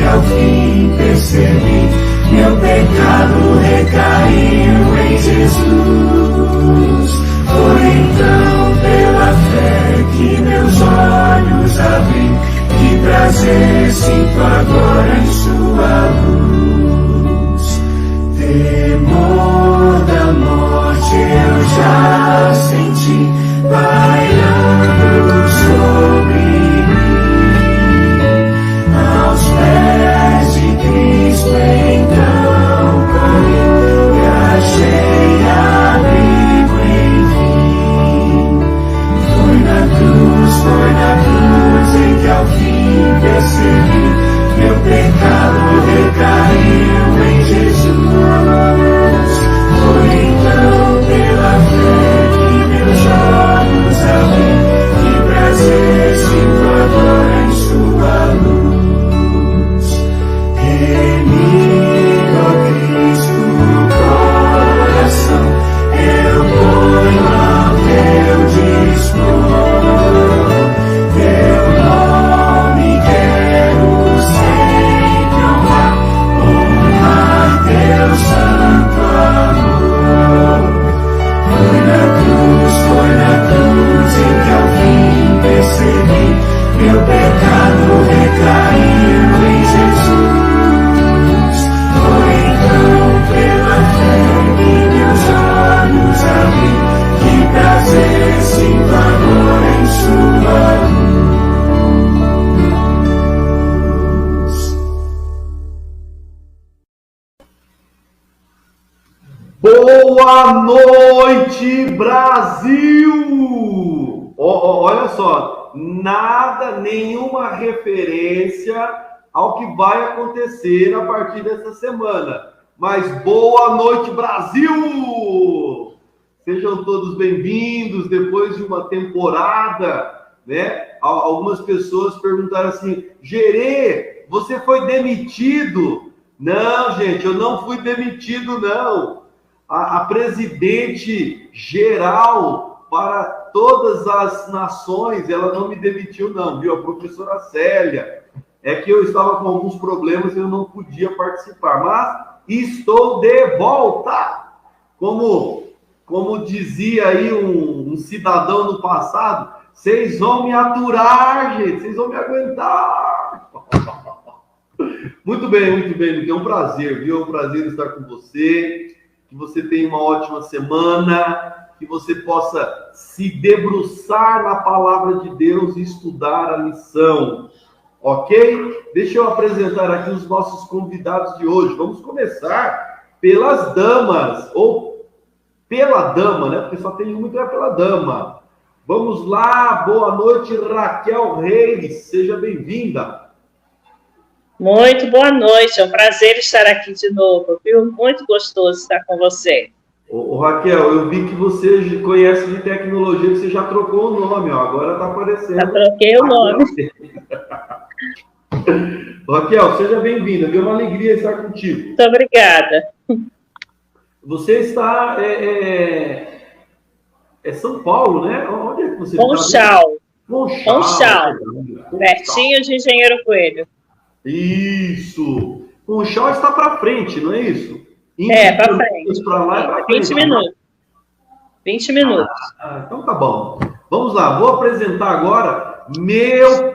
que ao fim percebi, meu pecado recaiu em Jesus. Foi então pela fé que meus olhos abri, que prazer sinto agora em sua luz. Temor da morte eu já senti, pairando sobre mim. Aos pés de Cristo então corri, e achei abrigo enfim. Foi na cruz em que ao fim percebi, meu pecado recaiu em Jesus. Foi então pela fé que meus olhos abri, que prazer sinto agora em sua luz. Remido ao Cristo no coração, eu ponho ao teu dispor. Teu nome quero sempre honrar teu santo amor. Foi na cruz em que ao fim percebi, meu pecado recaiu em Jesus. Foi então pela fé que meus olhos abri, que prazer sinto agora em sua luz. Boa noite, Brasil! Olha só, nenhuma referência ao que vai acontecer a partir dessa semana. Mas boa noite, Brasil! Sejam todos bem-vindos depois de uma temporada, né? Algumas pessoas perguntaram assim: Gerê, você foi demitido? Não, gente, eu não fui demitido, não. A presidente geral para todas as nações, ela não me demitiu, não, viu? A professora Célia. É que eu estava com alguns problemas e eu não podia participar, mas estou de volta. Como dizia aí um cidadão no passado, vocês vão me aturar, gente, vocês vão me aguentar. Muito bem, é um prazer, viu? É um prazer estar com você. Que você tenha uma ótima semana, que você possa se debruçar na palavra de Deus e estudar a lição, ok? Deixa eu apresentar aqui os nossos convidados de hoje. Vamos começar pelas damas, ou pela dama, né? Porque só tem uma, então é pela dama. Vamos lá, boa noite, Raquel Reis, seja bem-vinda. Muito boa noite, é um prazer estar aqui de novo, viu? Muito gostoso estar com você. Ô, Raquel, eu vi que você conhece de tecnologia, que você já trocou o nome, ó, agora está aparecendo. Já troquei o nome. Raquel, seja bem-vinda, é uma alegria estar contigo. Muito obrigada. Você está... É São Paulo, né? Onde é que você está? Conchal. Pertinho de Engenheiro Coelho. Isso. Conchal está para frente, não é isso? Para frente. Para lá e para frente. 20 minutos. 20 minutos. Então tá bom. Vamos lá. Vou apresentar agora meu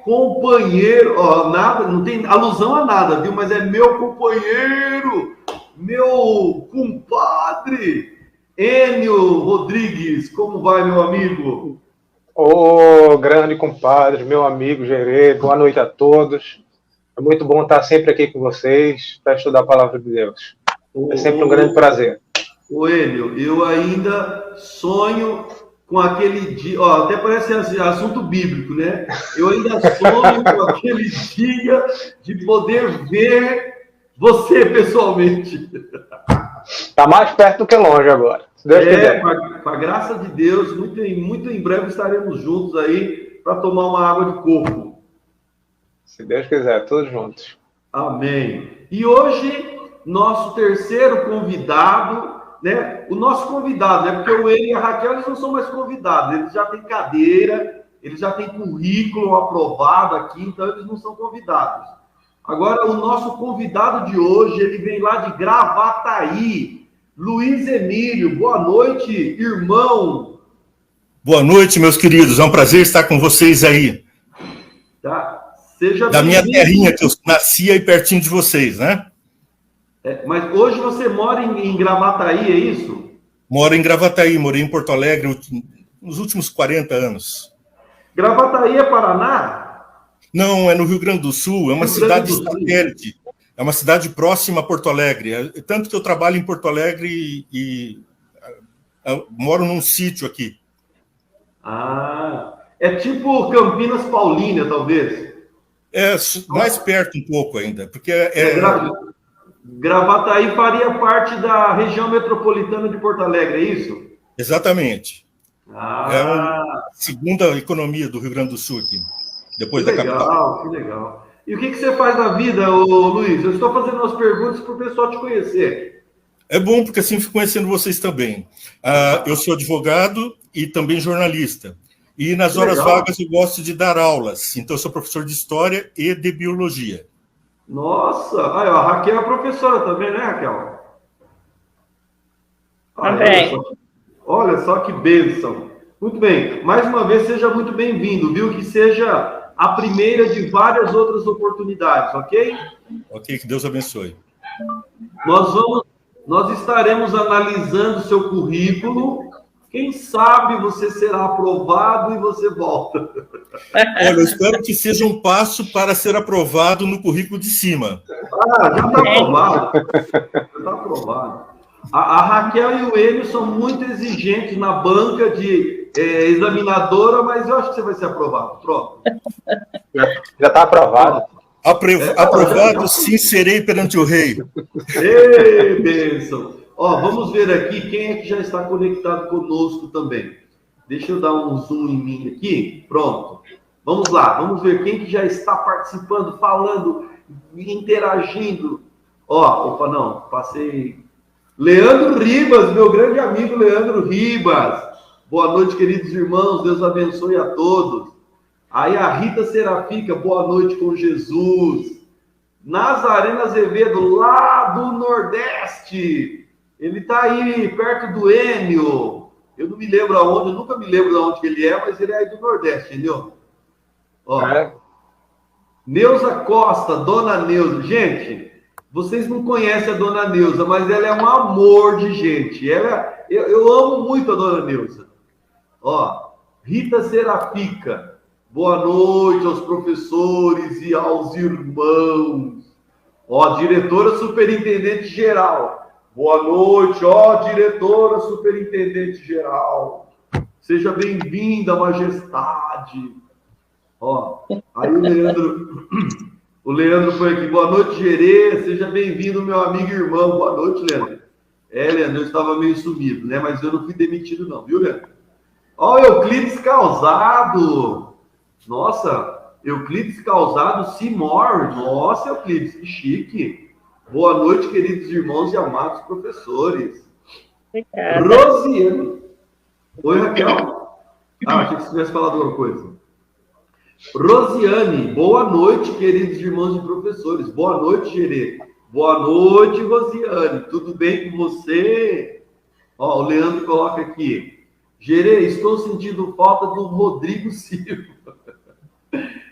companheiro. Ó, nada, não tem alusão a nada, viu? Mas é meu companheiro, meu compadre, Enio Rodrigues. Como vai, meu amigo? Ô, grande compadre, meu amigo Gerê, boa noite a todos. É muito bom estar sempre aqui com vocês para estudar a palavra de Deus. É sempre um grande prazer. Ô, Enio, eu ainda sonho com aquele dia... Ó, até parece assunto bíblico, né? Eu ainda sonho com aquele dia de poder ver você pessoalmente. Está mais perto do que longe agora, se Deus quiser. Com a graça de Deus, muito em breve estaremos juntos aí para tomar uma água de coco. Se Deus quiser, todos juntos. Amém. E hoje, nosso terceiro convidado, né? O nosso convidado, né? Porque o Enio e a Raquel, eles não são mais convidados, eles já têm cadeira, eles já têm currículo aprovado aqui, então eles não são convidados. Agora, o nosso convidado de hoje, ele vem lá de Gravataí. Luiz Emílio, boa noite, irmão. Boa noite, meus queridos. É um prazer estar com vocês aí. Tá? Seja da minha bem-vindo. terrinha, que eu nasci aí pertinho de vocês, né? Mas hoje você mora em Gravataí, é isso? Moro em Gravataí, morei em Porto Alegre nos últimos 40 anos. Gravataí é Paraná? Não, é no Rio Grande do Sul, é uma cidade satélite, é uma cidade próxima a Porto Alegre. Tanto que eu trabalho em Porto Alegre e moro num sítio aqui. Ah, é tipo Campinas Paulínia, talvez? É mais perto um pouco ainda, porque Gravataí faria parte da região metropolitana de Porto Alegre, é isso? Exatamente. Ah, É a segunda economia do Rio Grande do Sul aqui, depois da capital. Que legal. E o que você faz na vida, Luiz? Eu estou fazendo umas perguntas para o pessoal te conhecer. É bom, porque assim fico conhecendo vocês também. Eu sou advogado e também jornalista. E nas horas vagas eu gosto de dar aulas. Então, eu sou professor de História e de Biologia. Nossa! Aí, ó, a Raquel é professora também, né, Raquel? Também. Olha só que bênção. Muito bem. Mais uma vez, seja muito bem-vindo, viu? Que seja a primeira de várias outras oportunidades, ok? Ok, que Deus abençoe. Nós estaremos analisando seu currículo. Quem sabe você será aprovado e você volta. Olha, eu espero que seja um passo para ser aprovado no currículo de cima. Já está aprovado. Já está aprovado. A Raquel e o Enio são muito exigentes na banca de examinadora, mas eu acho que você vai ser aprovado. Pronto. Já está aprovado. Aprovado, sim, serei perante o rei. Ei, bênção. Ó, vamos ver aqui quem é que já está conectado conosco também. Deixa eu dar um zoom em mim aqui. Pronto. Vamos lá. Vamos ver quem que já está participando, falando, interagindo. Opa, não. Passei. Leandro Ribas, meu grande amigo Leandro Ribas. Boa noite, queridos irmãos. Deus abençoe a todos. Aí a Rita Serafica, boa noite com Jesus. Nazareno Azevedo, lá do Nordeste. Ele está aí, perto do Enio. Eu não me lembro aonde, eu nunca me lembro de onde ele é, mas ele é aí do Nordeste, entendeu? Ó. Neuza Costa, Dona Neuza. Gente, vocês não conhecem a Dona Neuza, mas ela é um amor de gente. Eu amo muito a Dona Neuza. Ó, Rita Serafica. Boa noite aos professores e aos irmãos. Ó, diretora superintendente geral. Boa noite, ó, diretora superintendente geral. Seja bem-vinda, majestade. Ó, aí o Leandro foi aqui. Boa noite, Gerê. Seja bem-vindo, meu amigo e irmão. Boa noite, Leandro. Leandro, eu estava meio sumido, né? Mas eu não fui demitido, não, viu, Leandro? Ó, Euclides Causado. Nossa, Euclides Causado Simor. Nossa, Euclides, que chique. Boa noite, queridos irmãos e amados professores. Obrigada. Rosiane. Oi, Raquel. Achei que você tivesse falado alguma coisa. Rosiane, boa noite, queridos irmãos e professores. Boa noite, Gerê. Boa noite, Rosiane. Tudo bem com você? Ó, o Leandro coloca aqui. Gerê, estou sentindo falta do Rodrigo Silva.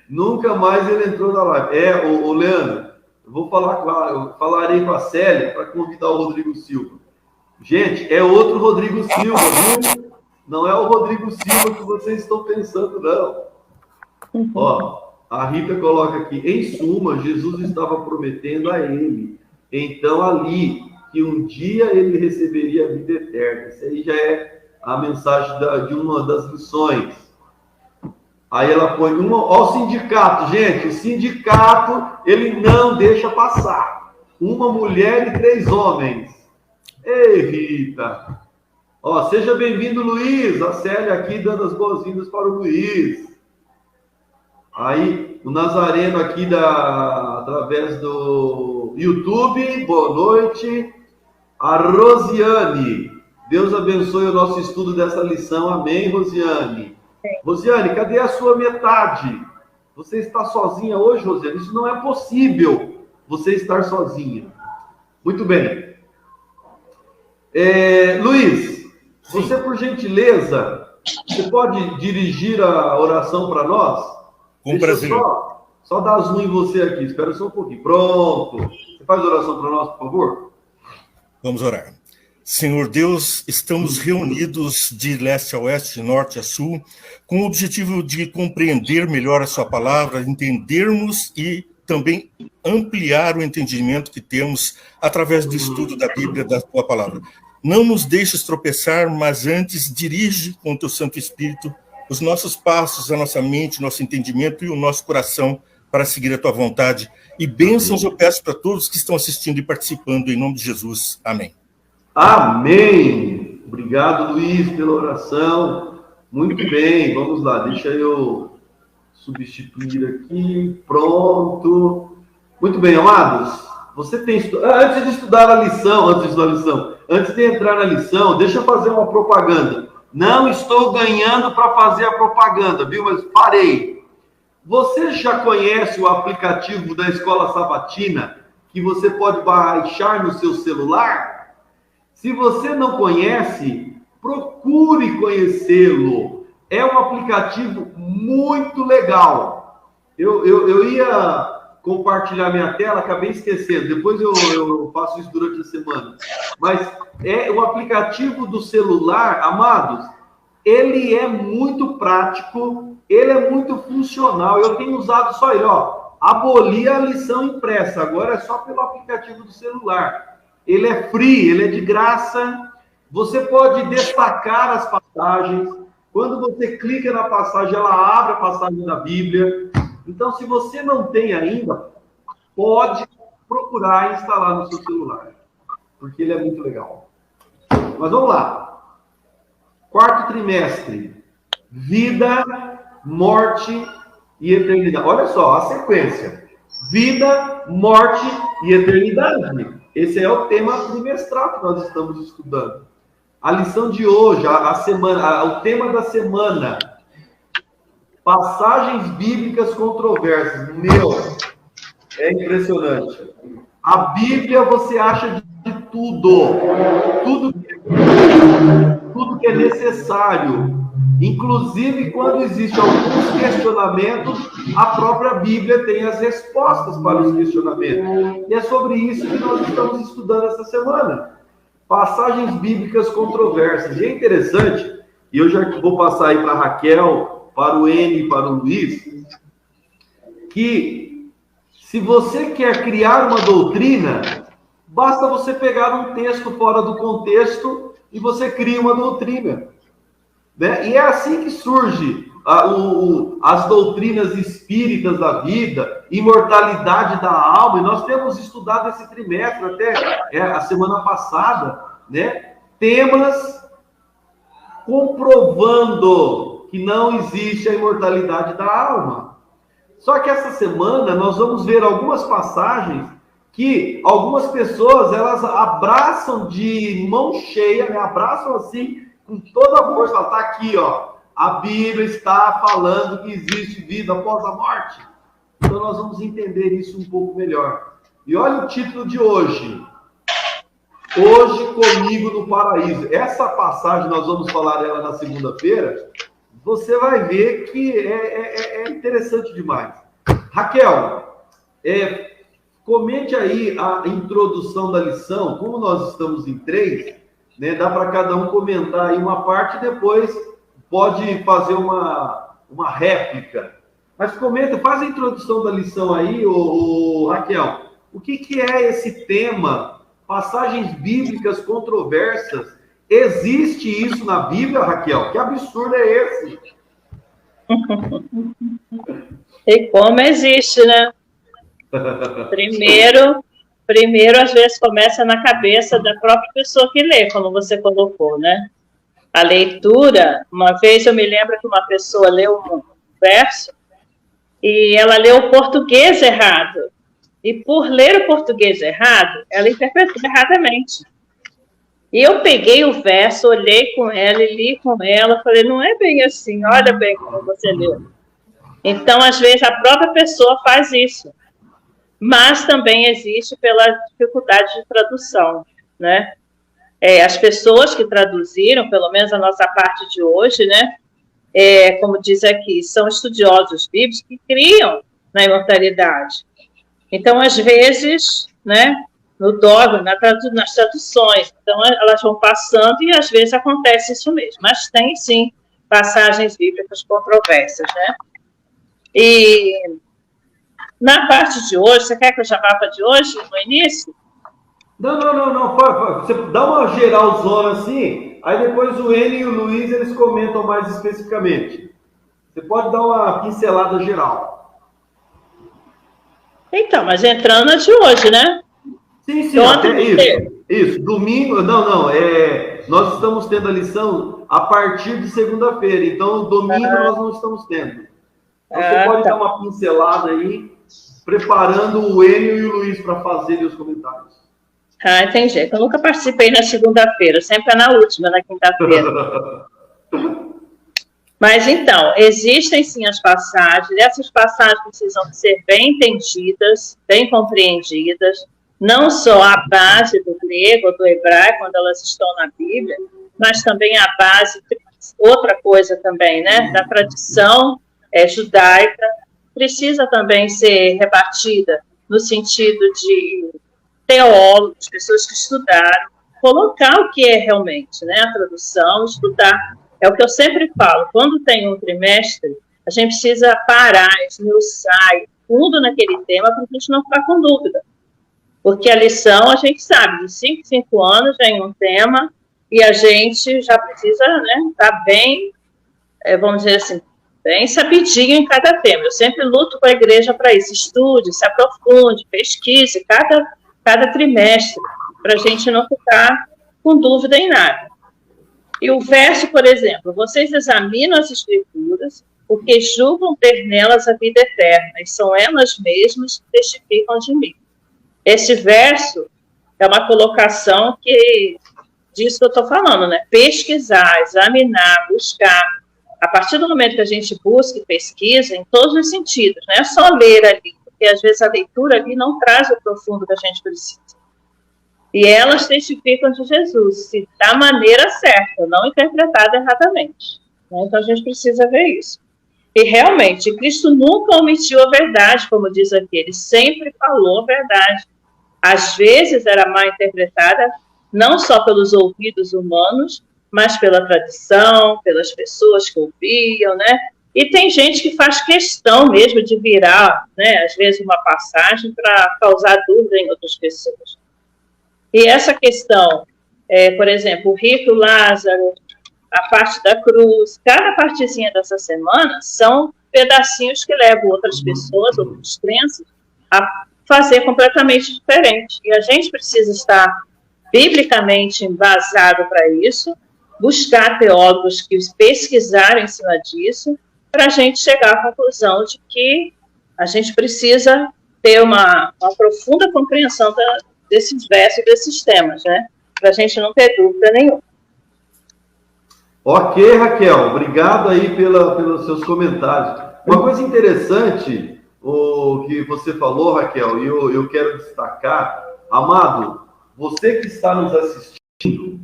Nunca mais ele entrou na live. O Leandro, eu falarei com a Célia para convidar o Rodrigo Silva. Gente, é outro Rodrigo Silva, viu? Não é o Rodrigo Silva que vocês estão pensando, não. Ó, a Rita coloca aqui, em suma, Jesus estava prometendo a ele, então ali, que um dia ele receberia a vida eterna. Isso aí já é a mensagem de uma das lições. Aí ela põe ó, o sindicato, gente, o sindicato, ele não deixa passar. Uma mulher e 3 homens. Ei, Rita. Ó, seja bem-vindo, Luiz. A Célia aqui dando as boas-vindas para o Luiz. Aí, o Nazareno aqui através do YouTube. Boa noite. A Rosiane. Deus abençoe o nosso estudo dessa lição. Amém, Rosiane. Rosiane, cadê a sua metade? Você está sozinha hoje, Rosiane? Isso não é possível, você estar sozinha. Muito bem. Luiz, você, por gentileza, você pode dirigir a oração para nós? Com prazer. Só dar zoom em você aqui, espera só um pouquinho. Pronto. Você faz a oração para nós, por favor? Vamos orar. Senhor Deus, estamos reunidos de leste a oeste, de norte a sul, com o objetivo de compreender melhor a sua palavra, entendermos e também ampliar o entendimento que temos através do estudo da Bíblia, da tua palavra. Não nos deixes tropeçar, mas antes dirige com o teu Santo Espírito os nossos passos, a nossa mente, nosso entendimento e o nosso coração para seguir a tua vontade. E bênçãos eu peço para todos que estão assistindo e participando, em nome de Jesus. Amém. Amém. Obrigado, Luiz, pela oração. Muito bem, vamos lá. Deixa eu substituir aqui. Pronto. Muito bem, amados. Você tem antes de estudar a lição, antes de entrar na lição, deixa eu fazer uma propaganda. Não estou ganhando para fazer a propaganda, viu? Mas parei. Você já conhece o aplicativo da Escola Sabatina que você pode baixar no seu celular? Se você não conhece, procure conhecê-lo. É um aplicativo muito legal. Eu ia compartilhar minha tela, acabei esquecendo. Depois eu faço isso durante a semana. Mas é o aplicativo do celular, amados, ele é muito prático, ele é muito funcional. Eu tenho usado só ele, aboli a lição impressa, agora é só pelo aplicativo do celular. Ele é free, ele é de graça. Você pode destacar as passagens. Quando você clica na passagem, ela abre a passagem da Bíblia. Então, se você não tem ainda, pode procurar instalar no seu celular, porque ele é muito legal. Mas vamos lá. Quarto trimestre. Vida, morte e eternidade. Olha só, a sequência. Vida, morte e eternidade. Esse é o tema trimestral que nós estamos estudando. A lição de hoje, o tema da semana. Passagens bíblicas controversas. É impressionante. A Bíblia você acha de tudo. Tudo que é necessário. Inclusive, quando existem alguns questionamentos, a própria Bíblia tem as respostas para os questionamentos. E é sobre isso que nós estamos estudando essa semana. Passagens bíblicas controversas. E é interessante, e eu já vou passar aí para a Raquel, para o N e para o Luiz, que se você quer criar uma doutrina, basta você pegar um texto fora do contexto e você cria uma doutrina. Né? E é assim que surge as doutrinas espíritas da vida, imortalidade da alma, e nós temos estudado esse trimestre, até a semana passada, né? Temas comprovando que não existe a imortalidade da alma. Só que essa semana nós vamos ver algumas passagens que algumas pessoas, elas abraçam de mão cheia, né? Abraçam assim, com toda a força, ela está aqui, a Bíblia está falando que existe vida após a morte. Então nós vamos entender isso um pouco melhor. E olha o título de hoje. Hoje comigo no paraíso. Essa passagem, nós vamos falar dela na segunda-feira, você vai ver que é interessante demais. Raquel, comente aí a introdução da lição. Como nós estamos em 3, né, dá para cada um comentar aí uma parte e depois pode fazer uma réplica. Mas comenta, faz a introdução da lição aí, Raquel. O que é esse tema? Passagens bíblicas controversas. Existe isso na Bíblia, Raquel? Que absurdo é esse? E como existe, né? Primeiro, às vezes, começa na cabeça da própria pessoa que lê, como você colocou, né? A leitura, uma vez eu me lembro que uma pessoa leu um verso e ela leu o português errado. E por ler o português errado, ela interpretou erradamente. E eu peguei o verso, olhei com ela e li com ela, falei, não é bem assim, olha bem como você leu. Então, às vezes, a própria pessoa faz isso. Mas também existe pela dificuldade de tradução, né? As pessoas que traduziram, pelo menos a nossa parte de hoje, né? Como diz aqui, são estudiosos bíblicos que criam na imortalidade. Então, às vezes, né? No dogma, nas traduções, então elas vão passando e às vezes acontece isso mesmo. Mas tem, sim, passagens bíblicas controversas, né? E na parte de hoje, você quer que eu já vá para de hoje, no início? Não. Você dá uma geralzona assim, aí depois o Enio e o Luiz, eles comentam mais especificamente. Você pode dar uma pincelada geral. Então, mas entrando na de hoje, né? Sim, então, até isso. Domingo, nós estamos tendo a lição a partir de segunda-feira, então domingo nós não estamos tendo. Então, você pode dar uma pincelada aí, preparando o Enio e o Luiz para fazerem os comentários. Entendi. Eu nunca participei na segunda-feira, sempre é na última, na quinta-feira. Mas, então, existem, sim, as passagens. Essas passagens precisam ser bem entendidas, bem compreendidas, não só a base do grego ou do hebraico, quando elas estão na Bíblia, mas também a base, outra coisa também, né, da tradição judaica, precisa também ser rebatida no sentido de teólogos, pessoas que estudaram, colocar o que é realmente, né, a tradução, estudar. É o que eu sempre falo, quando tem um trimestre, a gente precisa parar, esmiuçar, fundo naquele tema, para a gente não ficar com dúvida. Porque a lição, a gente sabe, de 5 em 5 anos vem um tema, e a gente já precisa, né, estar bem, vamos dizer assim, bem sabidinho em cada tema. Eu sempre luto com a igreja para isso, estude, se aprofunde, pesquise, cada trimestre, para a gente não ficar com dúvida em nada. E o verso, por exemplo, vocês examinam as escrituras, porque julgam ter nelas a vida eterna, e são elas mesmas que testificam de mim. Esse verso é uma colocação que disso que eu estou falando, né? Pesquisar, examinar, buscar. A partir do momento que a gente busca e pesquisa, em todos os sentidos, não é só ler ali, porque às vezes a leitura ali não traz o profundo que a gente precisa. E elas testificam de Jesus, da maneira certa, não interpretada erradamente. Então a gente precisa ver isso. E realmente, Cristo nunca omitiu a verdade, como diz aqui, ele sempre falou a verdade. Às vezes era mal interpretada, não só pelos ouvidos humanos, mas pela tradição, pelas pessoas que ouviam, né? E tem gente que faz questão mesmo de virar, né, às vezes, uma passagem para causar dúvida em outras pessoas. E essa questão, por exemplo, o rico, Lázaro, a parte da cruz, cada partezinha dessa semana são pedacinhos que levam outras pessoas, outras crenças, a fazer completamente diferente. E a gente precisa estar biblicamente embasado para isso, buscar teólogos que pesquisaram em cima disso, para a gente chegar à conclusão de que a gente precisa ter uma profunda compreensão desses versos, desses temas, né? Para a gente não ter dúvida nenhuma. Ok, Raquel, obrigado aí pelos seus comentários. Uma coisa interessante o que você falou, Raquel, e eu quero destacar, amado, você que está nos assistindo,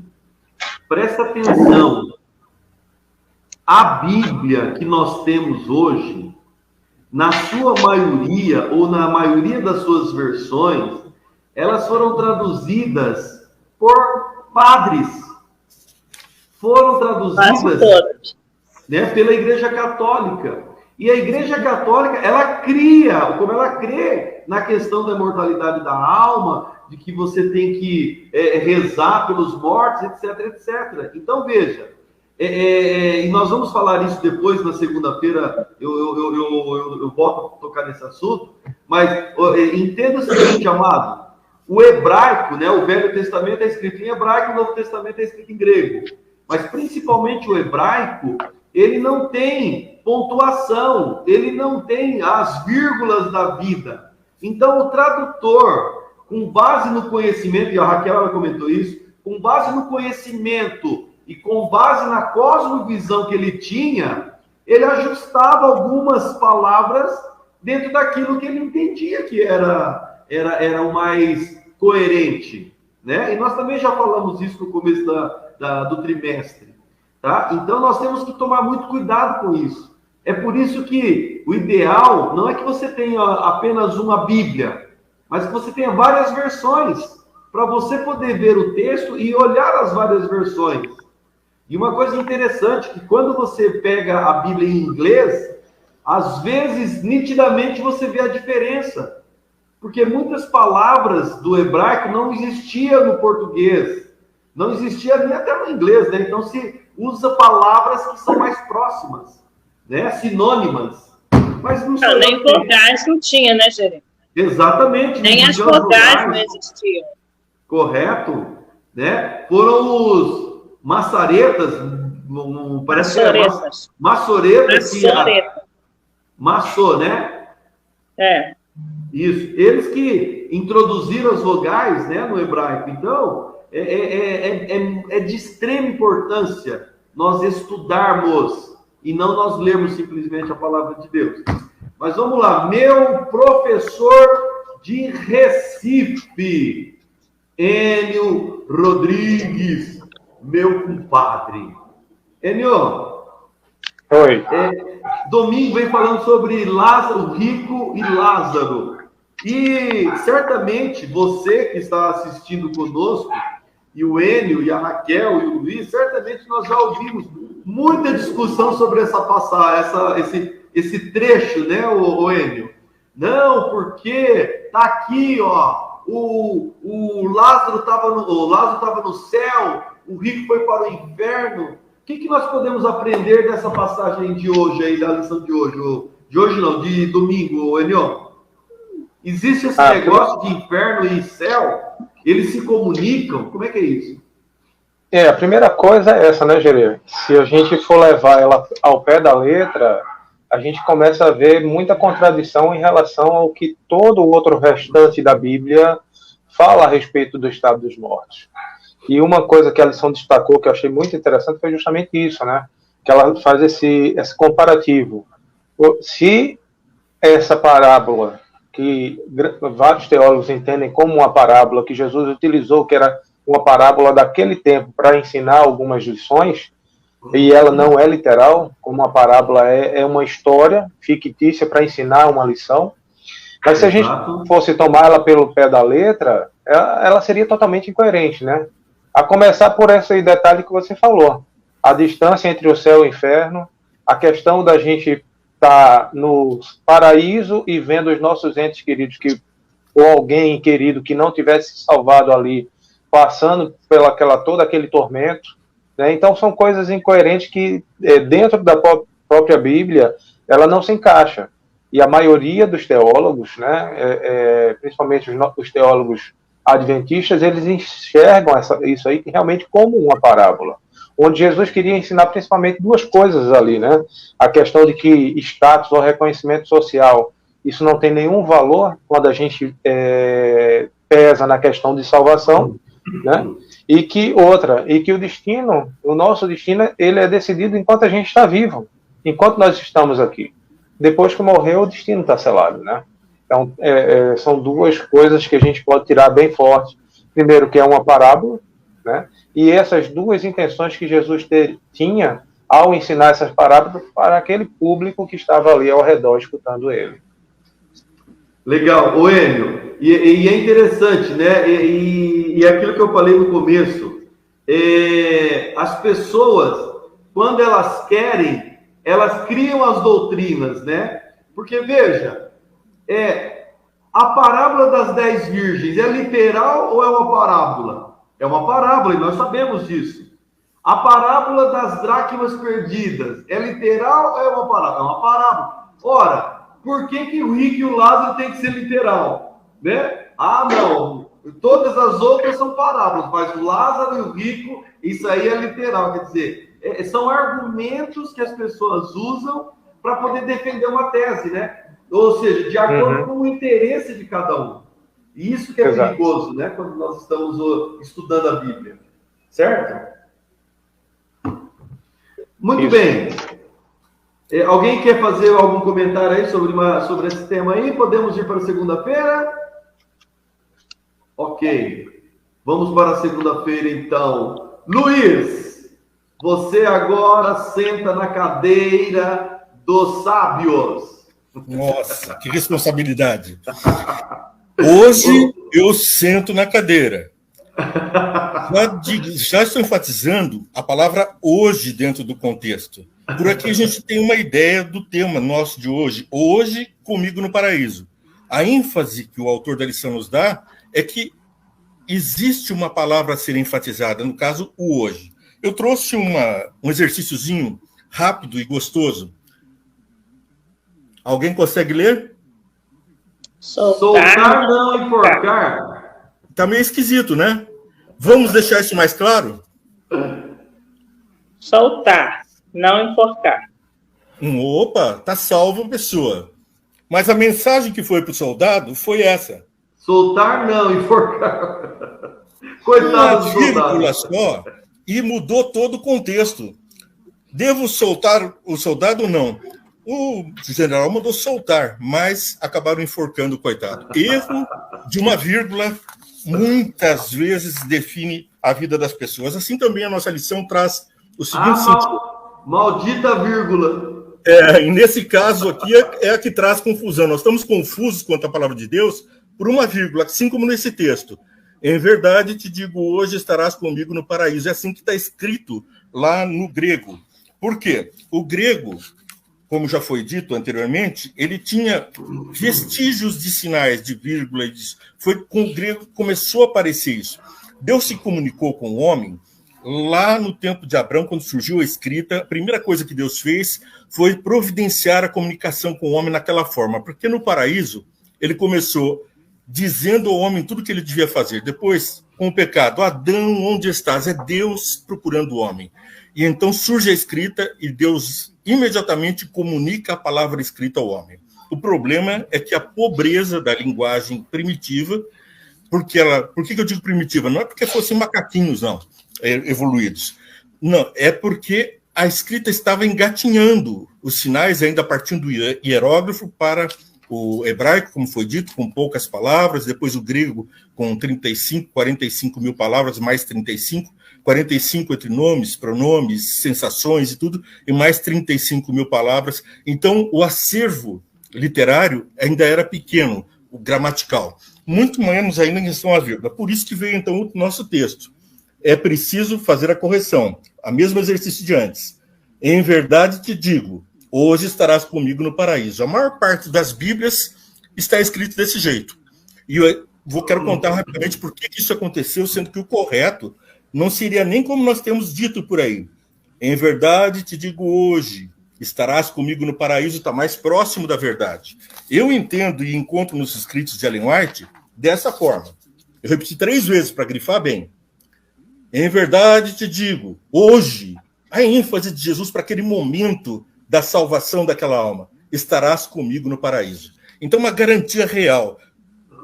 presta atenção. A Bíblia que nós temos hoje, na sua maioria, ou na maioria das suas versões, elas foram traduzidas por padres. Foram traduzidas, né, pela Igreja Católica. E a Igreja Católica, ela como ela crê na questão da imortalidade da alma, de que você tem que rezar pelos mortos, etc, etc. Então, veja, e nós vamos falar isso depois, na segunda-feira, eu volto a tocar nesse assunto, mas entenda o seguinte, amado, o hebraico, né, o Velho Testamento é escrito em hebraico, o Novo Testamento é escrito em grego, mas principalmente o hebraico, ele não tem pontuação, ele não tem as vírgulas da vida. Então, o tradutor, com base no conhecimento, e a Raquel ela comentou isso, com base no conhecimento e com base na cosmovisão que ele tinha, ele ajustava algumas palavras dentro daquilo que ele entendia que era o mais coerente, né? E nós também já falamos isso no começo do trimestre, tá? Então nós temos que tomar muito cuidado com isso. É por isso que o ideal não é que você tenha apenas uma Bíblia, mas que você tenha várias versões, para você poder ver o texto e olhar as várias versões. E uma coisa interessante, que quando você pega a Bíblia em inglês, às vezes, nitidamente, você vê a diferença. Porque muitas palavras do hebraico não existiam no português. Não existia nem até no inglês, né? Então, se usa palavras que são mais próximas, né? Sinônimas. Mas não sei. Nem vogais não tinha, né, Jeremias? Exatamente. Nem as vogais não existiam. Correto, né? Foram os maçaretas, parece Maçoretas. Que é maçoretas. Maçoreta. Maçô, né? É. Isso. Eles que introduziram as vogais, né, no hebraico. Então, é de extrema importância nós estudarmos e não nós lermos simplesmente a palavra de Deus. Mas vamos lá. Meu professor de Recife, Enio Rodrigues, meu compadre. Enio. Oi. Domingo vem falando sobre Lázaro, Rico e Lázaro. E certamente você que está assistindo conosco, e o Enio, e a Raquel, e o Luiz, certamente nós já ouvimos muita discussão sobre essa passagem, esse trecho, né, o Enio? Não, porque tá aqui, ó. O Lázaro estava no céu, o rico foi para o inferno. O que nós podemos aprender dessa passagem de hoje, aí, da lição de hoje? De hoje não, de domingo, Enio? Existe esse negócio de inferno e céu? Eles se comunicam? Como é que é isso? A primeira coisa é essa, né, Gerê? Se a gente for levar ela ao pé da letra, a gente começa a ver muita contradição em relação ao que todo o outro restante da Bíblia fala a respeito do estado dos mortos. E uma coisa que a lição destacou, que eu achei muito interessante, foi justamente isso, né? Que ela faz esse comparativo. Se essa parábola, que vários teólogos entendem como uma parábola que Jesus utilizou, que era uma parábola daquele tempo para ensinar algumas lições, e ela não é literal, como uma parábola é uma história fictícia para ensinar uma lição. Mas se a gente fosse tomar ela pelo pé da letra, ela seria totalmente incoerente, né? A começar por esse detalhe que você falou, a distância entre o céu e o inferno, a questão da gente estar no paraíso e vendo os nossos entes queridos, ou alguém querido que não tivesse salvado ali, passando todo aquele tormento, né? Então são coisas incoerentes que dentro da própria Bíblia ela não se encaixa. E a maioria dos teólogos, né, principalmente os teólogos adventistas, eles enxergam isso aí realmente como uma parábola, onde Jesus queria ensinar principalmente duas coisas ali, né? A questão de que status ou reconhecimento social, isso não tem nenhum valor quando a gente pesa na questão de salvação, né? E que o nosso destino, ele é decidido enquanto a gente está vivo, enquanto nós estamos aqui. Depois que morreu, o destino está selado, né? Então, são duas coisas que a gente pode tirar bem forte. Primeiro, que é uma parábola, né? E essas duas intenções que Jesus tinha ao ensinar essas parábolas para aquele público que estava ali ao redor escutando ele. Legal. Ô, Enio, e é interessante, né? E aquilo que eu falei no começo, as pessoas, quando elas querem, elas criam as doutrinas, né? Porque, veja, a parábola das 10 virgens é literal ou é uma parábola? É uma parábola, e nós sabemos disso. A parábola das dracmas perdidas é literal ou é uma parábola? É uma parábola. Ora, por que o rico e o Lázaro tem que ser literal? Né? Ah, não. Todas as outras são parábolas, mas o Lázaro e o rico, isso aí é literal. Quer dizer, são argumentos que as pessoas usam para poder defender uma tese, né? Ou seja, de acordo com o interesse de cada um. E isso que é perigoso, né? Quando nós estamos estudando a Bíblia. Certo? Muito bem. Alguém quer fazer algum comentário aí sobre esse tema aí? Podemos ir para segunda-feira? Ok. Vamos para a segunda-feira, então. Luiz, você agora senta na cadeira dos sábios. Nossa, que responsabilidade. Hoje eu sento na cadeira. Já estou enfatizando a palavra hoje dentro do contexto. Por aqui a gente tem uma ideia do tema nosso de hoje. Hoje, comigo no paraíso. A ênfase que o autor da lição nos dá é que existe uma palavra a ser enfatizada, no caso, o hoje. Eu trouxe um exercíciozinho rápido e gostoso. Alguém consegue ler? Soltar, não enforcar. Tá meio esquisito, né? Vamos deixar isso mais claro? Soltar, não enforcar. Opa, tá salvo, pessoa. Mas a mensagem que foi para o soldado foi essa. Soltar, não enforcar. Coitado do vírgula soldado. Só, e mudou todo o contexto. Devo soltar o soldado ou não? O general mandou soltar, mas acabaram enforcando o coitado. Erro de uma vírgula muitas vezes define a vida das pessoas. Assim também a nossa lição traz o seguinte sentido. Maldita vírgula. E nesse caso aqui é a que traz confusão. Nós estamos confusos quanto à palavra de Deus por uma vírgula, assim como nesse texto. Em verdade, te digo, hoje estarás comigo no paraíso. É assim que está escrito lá no grego. Por quê? O grego, como já foi dito anteriormente, ele tinha vestígios de sinais, de vírgula. Foi com o grego que começou a aparecer isso. Deus se comunicou com o homem lá no tempo de Abraão, quando surgiu a escrita. A primeira coisa que Deus fez foi providenciar a comunicação com o homem naquela forma, porque no paraíso ele começou dizendo ao homem tudo o que ele devia fazer. Depois, com o pecado, Adão, onde estás? É Deus procurando o homem. E então surge a escrita e Deus imediatamente comunica a palavra escrita ao homem. O problema é que a pobreza da linguagem primitiva, por que eu digo primitiva? Não é porque fossem macaquinhos, não, evoluídos. Não, é porque a escrita estava engatinhando os sinais, ainda partindo do hierógrafo para o hebraico, como foi dito, com poucas palavras, depois o grego com 45 mil palavras, mais 45 entre nomes, pronomes, sensações e tudo, e mais 35 mil palavras. Então, o acervo literário ainda era pequeno, o gramatical, muito menos ainda em questão à vírgula. Por isso que veio, então, o nosso texto. É preciso fazer a correção, a mesmo exercício de antes. Em verdade te digo, hoje estarás comigo no paraíso. A maior parte das Bíblias está escrito desse jeito. E eu quero contar rapidamente por que isso aconteceu, sendo que o correto não seria nem como nós temos dito por aí. Em verdade te digo hoje, estarás comigo no paraíso, está mais próximo da verdade. Eu entendo e encontro nos escritos de Ellen White dessa forma. Eu repeti 3 vezes para grifar bem. Em verdade te digo, hoje, a ênfase de Jesus para aquele momento da salvação daquela alma, estarás comigo no paraíso. Então, uma garantia real.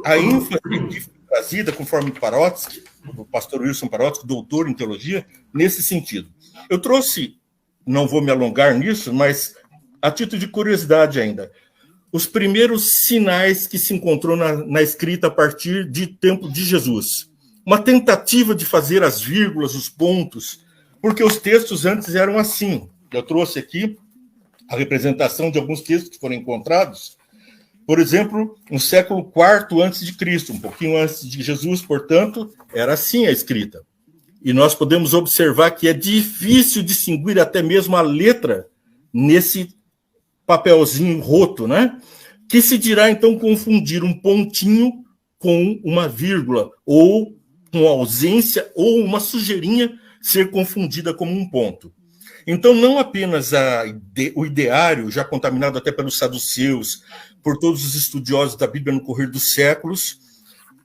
A ênfase que foi trazida, conforme Parotsky, o pastor Wilson Parotsky, doutor em teologia, nesse sentido. Eu trouxe, não vou me alongar nisso, mas a título de curiosidade ainda, os primeiros sinais que se encontrou na escrita a partir de tempo de Jesus. Uma tentativa de fazer as vírgulas, os pontos, porque os textos antes eram assim. Eu trouxe aqui a representação de alguns textos que foram encontrados, por exemplo, no século IV a.C., um pouquinho antes de Jesus, portanto, era assim a escrita. E nós podemos observar que é difícil distinguir até mesmo a letra nesse papelzinho roto, né? Que se dirá, então, confundir um pontinho com uma vírgula, ou com ausência, ou uma sujeirinha ser confundida como um ponto. Então, não apenas o ideário, já contaminado até pelos saduceus, por todos os estudiosos da Bíblia no correr dos séculos,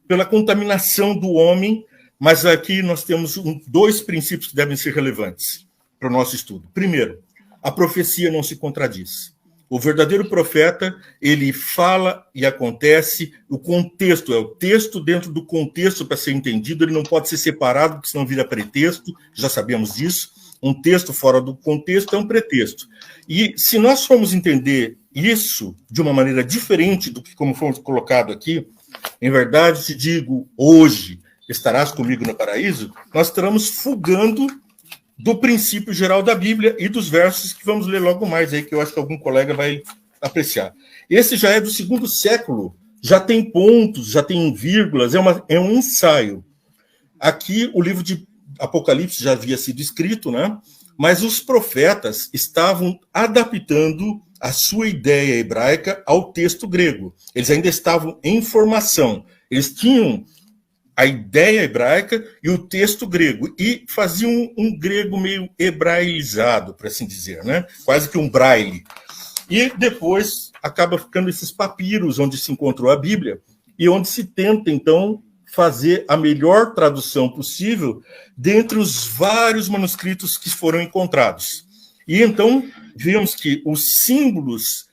pela contaminação do homem, mas aqui nós temos 2 princípios que devem ser relevantes para o nosso estudo. Primeiro, a profecia não se contradiz. O verdadeiro profeta, ele fala e acontece, o contexto, é o texto dentro do contexto para ser entendido, ele não pode ser separado, porque senão vira pretexto, já sabemos disso. um texto fora do contexto é um pretexto. E se nós formos entender isso de uma maneira diferente do que como foi colocado aqui, em verdade te digo, hoje estarás comigo no paraíso, nós estaremos fugando do princípio geral da Bíblia e dos versos que vamos ler logo mais aí, que eu acho que algum colega vai apreciar. Esse já é do 2º século, já tem pontos, já tem vírgulas, é um ensaio. Aqui o livro de Apocalipse já havia sido escrito, né? Mas os profetas estavam adaptando a sua ideia hebraica ao texto grego. Eles ainda estavam em formação. Eles tinham a ideia hebraica e o texto grego, e faziam um grego meio hebraizado, por assim dizer, né? Quase que um braille. E depois acaba ficando esses papiros onde se encontrou a Bíblia e onde se tenta, então, fazer a melhor tradução possível dentre os vários manuscritos que foram encontrados. E então vimos que os símbolos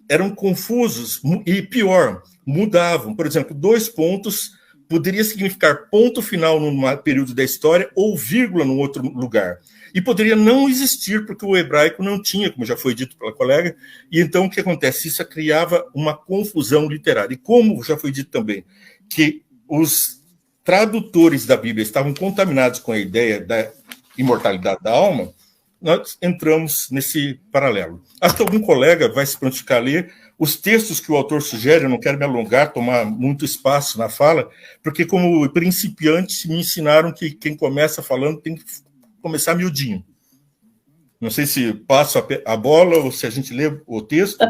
eram confusos e, pior, mudavam. Por exemplo, 2 pontos poderia significar ponto final num período da história ou vírgula num outro lugar. E poderia não existir, porque o hebraico não tinha, como já foi dito pela colega, e então o que acontece? Isso criava uma confusão literária. E como já foi dito também, que os tradutores da Bíblia estavam contaminados com a ideia da imortalidade da alma, nós entramos nesse paralelo. Acho que algum colega vai se prontificar a ler os textos que o autor sugere. Eu não quero me alongar, tomar muito espaço na fala, porque como principiante me ensinaram que quem começa falando tem que começar miudinho. Não sei se passo a bola ou se a gente lê o texto.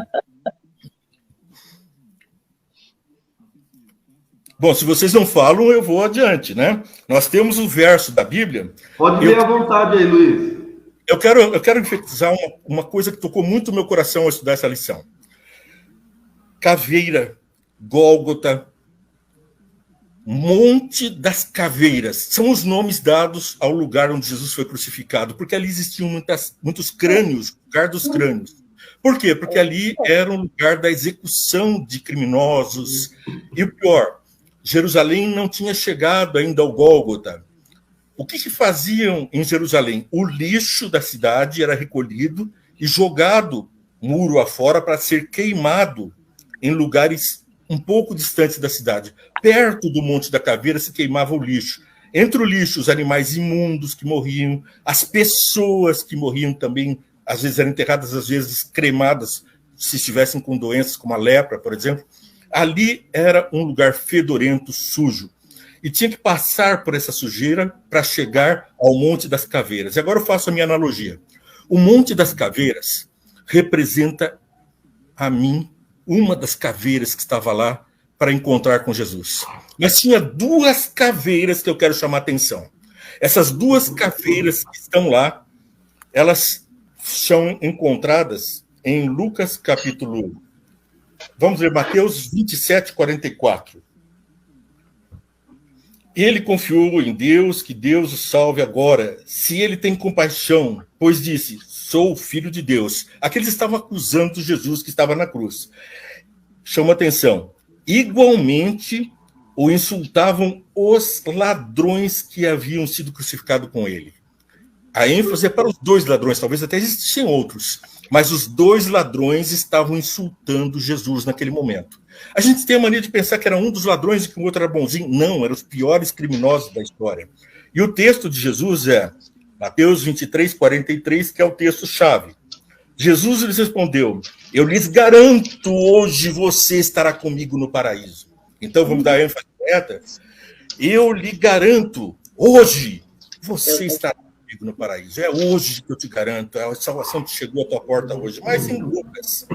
Bom, se vocês não falam, eu vou adiante, né? Nós temos o verso da Bíblia. Pode ler à vontade aí, Luiz. Eu quero enfatizar uma coisa que tocou muito no meu coração ao estudar essa lição. Caveira, Gólgota, Monte das Caveiras, são os nomes dados ao lugar onde Jesus foi crucificado, porque ali existiam muitos crânios, lugar dos crânios. Por quê? Porque ali era um lugar da execução de criminosos. E o pior, Jerusalém não tinha chegado ainda ao Gólgota. O que faziam em Jerusalém? O lixo da cidade era recolhido e jogado muro afora para ser queimado em lugares um pouco distantes da cidade. Perto do Monte da Caveira se queimava o lixo. Entre o lixo, os animais imundos que morriam, as pessoas que morriam também, às vezes eram enterradas, às vezes cremadas, se estivessem com doenças como a lepra, por exemplo. Ali era um lugar fedorento, sujo. E tinha que passar por essa sujeira para chegar ao Monte das Caveiras. E agora eu faço a minha analogia. O Monte das Caveiras representa a mim uma das caveiras que estava lá para encontrar com Jesus. Mas tinha 2 caveiras que eu quero chamar a atenção. Essas 2 caveiras que estão lá, elas são encontradas em Lucas capítulo... Vamos ler Mateus 27, 44. Ele confiou em Deus, que Deus o salve agora, se ele tem compaixão, pois disse, sou o filho de Deus. Aqueles estavam acusando Jesus que estava na cruz. Chama atenção. Igualmente, o insultavam os ladrões que haviam sido crucificados com ele. A ênfase é para os 2 ladrões, talvez até existissem outros, mas os 2 ladrões estavam insultando Jesus naquele momento. A gente tem a mania de pensar que era um dos ladrões e que o outro era bonzinho. Não, eram os piores criminosos da história. E o texto de Jesus é Mateus 23, 43, que é o texto-chave. Jesus lhes respondeu, eu lhes garanto, hoje você estará comigo no paraíso. Então, vamos dar ênfase correta. Eu lhe garanto, hoje você estará comigo no paraíso. É hoje que eu te garanto, a salvação que chegou à tua porta hoje. Mas em Lucas,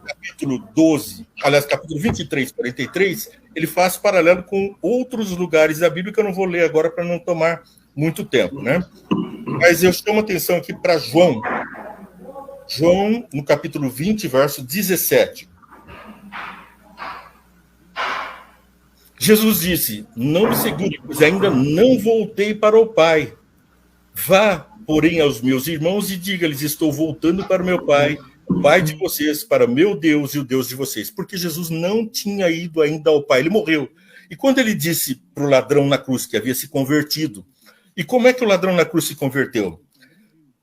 capítulo 12, aliás, capítulo 23, 43, ele faz paralelo com outros lugares da Bíblia que eu não vou ler agora para não tomar muito tempo, né? Mas eu chamo a atenção aqui para João. João, no capítulo 20, verso 17. Jesus disse, não me segure, pois ainda não voltei para o Pai. Vá, porém, aos meus irmãos e diga-lhes, estou voltando para o meu Pai, o Pai de vocês, para meu Deus e o Deus de vocês. Porque Jesus não tinha ido ainda ao Pai, ele morreu. E quando ele disse para o ladrão na cruz que havia se convertido, e como é que o ladrão na cruz se converteu?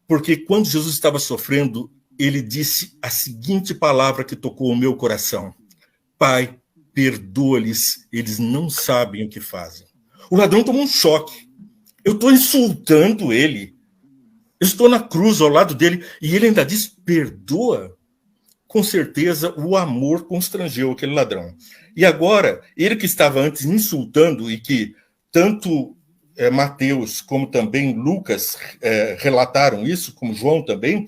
porque quando Jesus estava sofrendo, ele disse a seguinte palavra que tocou o meu coração: Pai, perdoa-lhes, eles não sabem o que fazem. O ladrão tomou um choque. Eu estou insultando ele. Eu estou na cruz ao lado dele e ele ainda diz: perdoa. Com certeza, o amor constrangeu aquele ladrão. E agora, ele que estava antes insultando e que tanto Mateus como também Lucas relataram isso, como João também,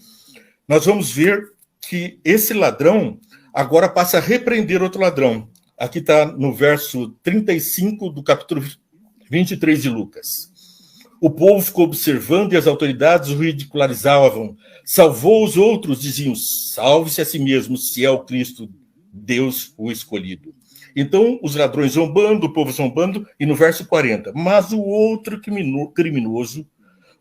nós vamos ver que esse ladrão agora passa a repreender outro ladrão. Aqui está no verso 35 do capítulo 23 de Lucas. O povo ficou observando e as autoridades o ridicularizavam. Salvou os outros, diziam: salve-se a si mesmo, se é o Cristo, Deus o escolhido. Então, os ladrões zombando, o povo zombando, e no verso 40, mas o outro criminoso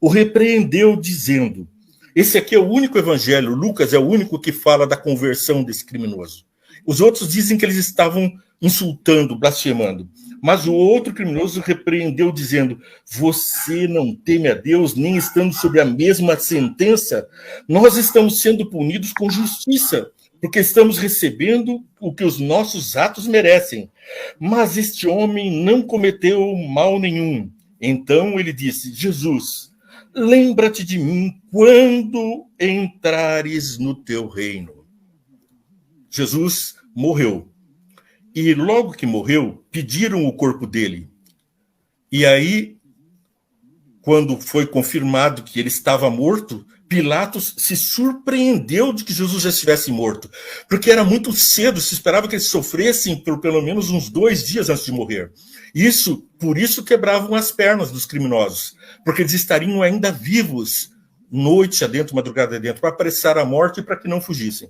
o repreendeu, dizendo... Esse aqui é o único evangelho, Lucas é o único que fala da conversão desse criminoso. Os outros dizem que eles estavam insultando, blasfemando. Mas o outro criminoso repreendeu, dizendo: você não teme a Deus, nem estando sob a mesma sentença? Nós estamos sendo punidos com justiça, porque estamos recebendo o que os nossos atos merecem. Mas este homem não cometeu mal nenhum. Então ele disse: Jesus, lembra-te de mim quando entrares no teu reino. Jesus morreu. E logo que morreu, pediram o corpo dele. E aí, quando foi confirmado que ele estava morto, Pilatos se surpreendeu de que Jesus já estivesse morto, porque era muito cedo, se esperava que eles sofressem por pelo menos uns 2 dias antes de morrer. Por isso quebravam as pernas dos criminosos, porque eles estariam ainda vivos, noite adentro, madrugada adentro, para apressar a morte e para que não fugissem.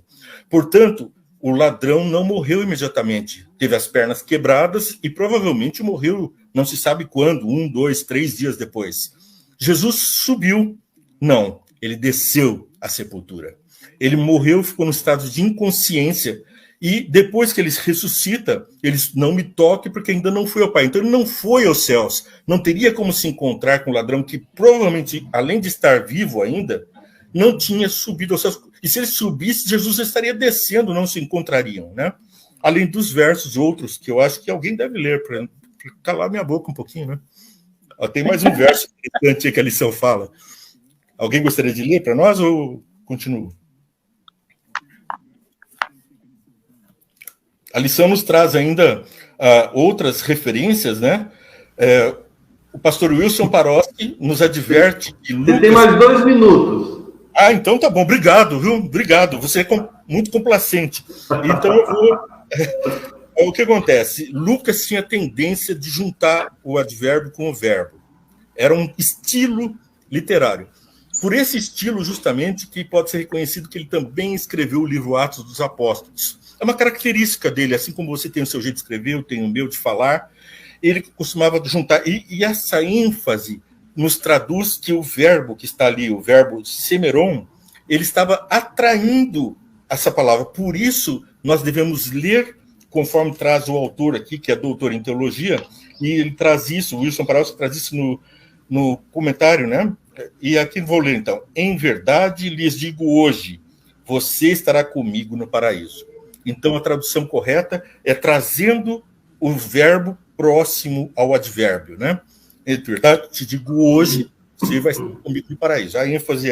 Portanto, o ladrão não morreu imediatamente. Teve as pernas quebradas e provavelmente morreu, não se sabe quando, 1, 2, 3 dias depois. Jesus subiu. Não, ele desceu à sepultura. Ele morreu, ficou no estado de inconsciência. E depois que ele ressuscita, eles não me toquem porque ainda não foi ao Pai. Então ele não foi aos céus. Não teria como se encontrar com o ladrão que provavelmente, além de estar vivo ainda, não tinha subido aos céus. E se ele subisse, Jesus estaria descendo, não se encontrariam, né? Além dos versos outros, que eu acho que alguém deve ler, para calar minha boca um pouquinho, né? Tem mais um verso interessante que a lição fala. Alguém gostaria de ler para nós ou continuo? A lição nos traz ainda outras referências, né? O pastor Wilson Paroski nos adverte que Lucas... Você tem mais 2 minutos. Então tá bom, obrigado, viu? Obrigado, você é muito complacente. Então eu vou... O que acontece? Lucas tinha tendência de juntar o advérbio com o verbo. Era um estilo literário. Por esse estilo, justamente, que pode ser reconhecido que ele também escreveu o livro Atos dos Apóstolos. É uma característica dele, assim como você tem o seu jeito de escrever, eu tenho o meu de falar, ele costumava juntar. E essa ênfase nos traduz que o verbo que está ali, o verbo semeron, ele estava atraindo essa palavra. Por isso, nós devemos ler, conforme traz o autor aqui, que é doutor em teologia, e ele traz isso, o Wilson Paraus traz isso no comentário, né? E aqui vou ler, então. Em verdade, lhes digo hoje, você estará comigo no paraíso. Então, a tradução correta é trazendo o verbo próximo ao advérbio, né? Em verdade, te digo hoje, você vai estar comigo no paraíso. A ênfase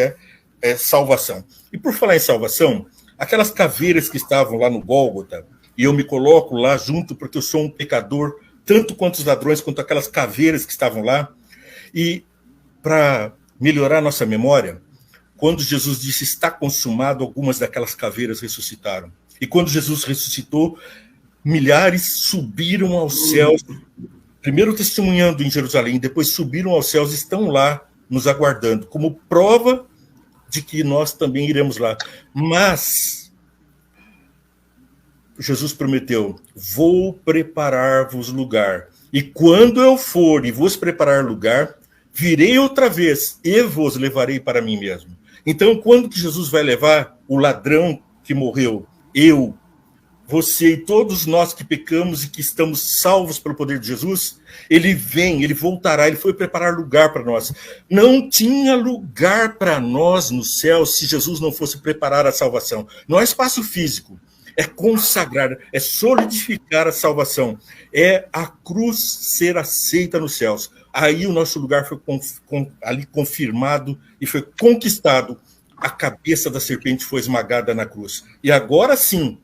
é salvação. E por falar em salvação, aquelas caveiras que estavam lá no Gólgota, e eu me coloco lá junto porque eu sou um pecador, tanto quanto os ladrões, quanto aquelas caveiras que estavam lá. E para melhorar nossa memória, quando Jesus disse está consumado, algumas daquelas caveiras ressuscitaram. E quando Jesus ressuscitou, milhares subiram aos céus, primeiro testemunhando em Jerusalém, depois subiram aos céus, estão lá nos aguardando, como prova de que nós também iremos lá. Mas Jesus prometeu, vou preparar-vos lugar. E quando eu for e vos preparar lugar, virei outra vez e vos levarei para mim mesmo. Então, quando que Jesus vai levar o ladrão que morreu? Eu você e todos nós que pecamos e que estamos salvos pelo poder de Jesus, ele vem, ele voltará, ele foi preparar lugar para nós. Não tinha lugar para nós no céu se Jesus não fosse preparar a salvação. Não é espaço físico, é consagrar, é solidificar a salvação, é a cruz ser aceita nos céus. Aí o nosso lugar foi ali confirmado e foi conquistado. A cabeça da serpente foi esmagada na cruz. E agora sim,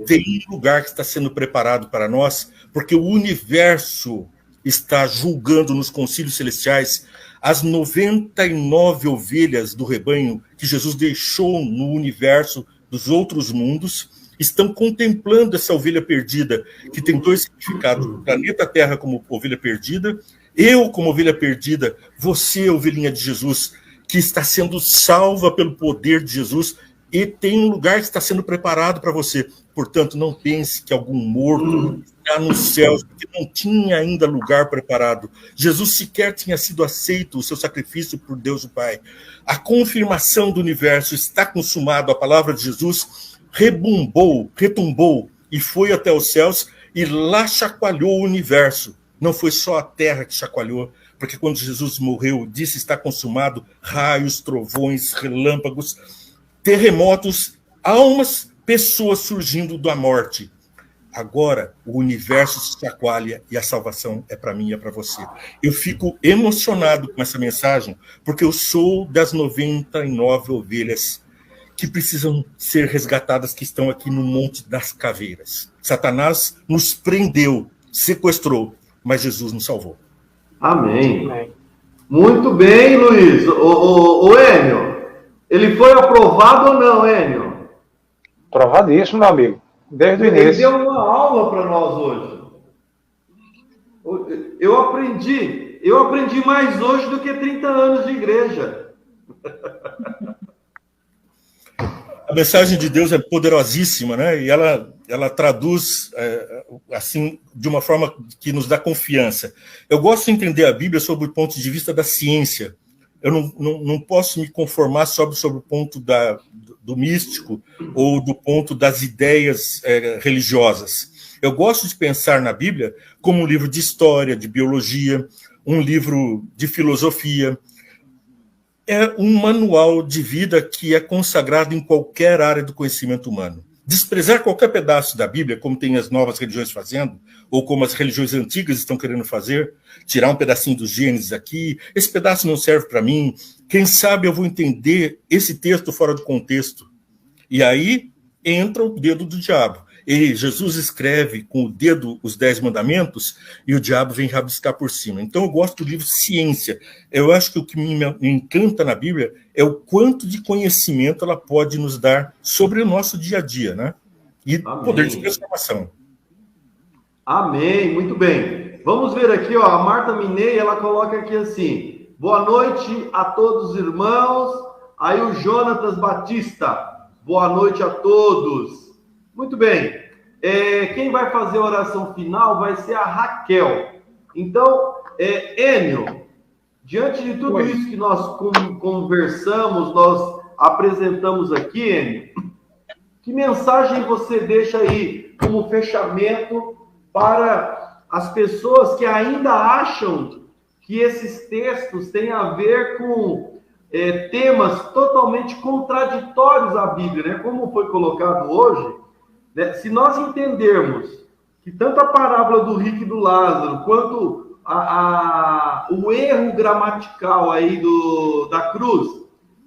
tem um lugar que está sendo preparado para nós, porque o universo está julgando nos concílios celestiais as 99 ovelhas do rebanho que Jesus deixou no universo dos outros mundos, estão contemplando essa ovelha perdida, que tem dois significados: o planeta Terra como ovelha perdida, eu como ovelha perdida, você, ovelhinha de Jesus, que está sendo salva pelo poder de Jesus, e tem um lugar que está sendo preparado para você. Portanto, não pense que algum morto está nos céus, porque não tinha ainda lugar preparado. Jesus sequer tinha sido aceito o seu sacrifício por Deus o Pai. A confirmação do universo está consumado, a palavra de Jesus retumbou e foi até os céus, e lá chacoalhou o universo. Não foi só a terra que chacoalhou, porque quando Jesus morreu, disse está consumado, raios, trovões, relâmpagos, terremotos, almas, pessoas surgindo da morte. Agora o universo se chacoalha e a salvação é para mim e é para você. Eu fico emocionado com essa mensagem, porque eu sou das 99 ovelhas que precisam ser resgatadas, que estão aqui no Monte das Caveiras. Satanás nos prendeu, sequestrou, mas Jesus nos salvou. Amém. Muito bem, Luiz. O Enio, ele foi aprovado ou não, Enio? Aprovadíssimo, meu amigo. Desde o início. Ele deu uma aula para nós hoje. Eu aprendi mais hoje do que 30 anos de igreja. A mensagem de Deus é poderosíssima, né? E ela traduz assim de uma forma que nos dá confiança. Eu gosto de entender a Bíblia sob o ponto de vista da ciência. Eu não posso me conformar sobre o ponto do místico ou do ponto das ideias religiosas. Eu gosto de pensar na Bíblia como um livro de história, de biologia, um livro de filosofia. É um manual de vida que é consagrado em qualquer área do conhecimento humano. Desprezar qualquer pedaço da Bíblia, como tem as novas religiões fazendo, ou como as religiões antigas estão querendo fazer, tirar um pedacinho dos Gênesis aqui, esse pedaço não serve para mim, quem sabe eu vou entender esse texto fora do contexto. E aí entra o dedo do diabo. E Jesus escreve com o dedo os 10 mandamentos e o diabo vem rabiscar por cima. Então eu gosto do livro Ciência. Eu acho que o que me encanta na Bíblia é o quanto de conhecimento ela pode nos dar sobre o nosso dia a dia, né? E Amém. Poder de transformação. Amém, muito bem. Vamos ver aqui, ó, a Marta Minei, ela coloca aqui assim: boa noite a todos os irmãos. Aí o Jonatas Batista, boa noite a todos. Muito bem. Quem vai fazer a oração final vai ser a Raquel. Então, Enio, diante de tudo isso que nós conversamos, nós apresentamos aqui, Enio, que mensagem você deixa aí como fechamento para as pessoas que ainda acham que esses textos têm a ver com temas totalmente contraditórios à Bíblia, né? Como foi colocado hoje, né? Se nós entendermos que tanto a parábola do rico e do Lázaro, quanto o erro gramatical aí da cruz,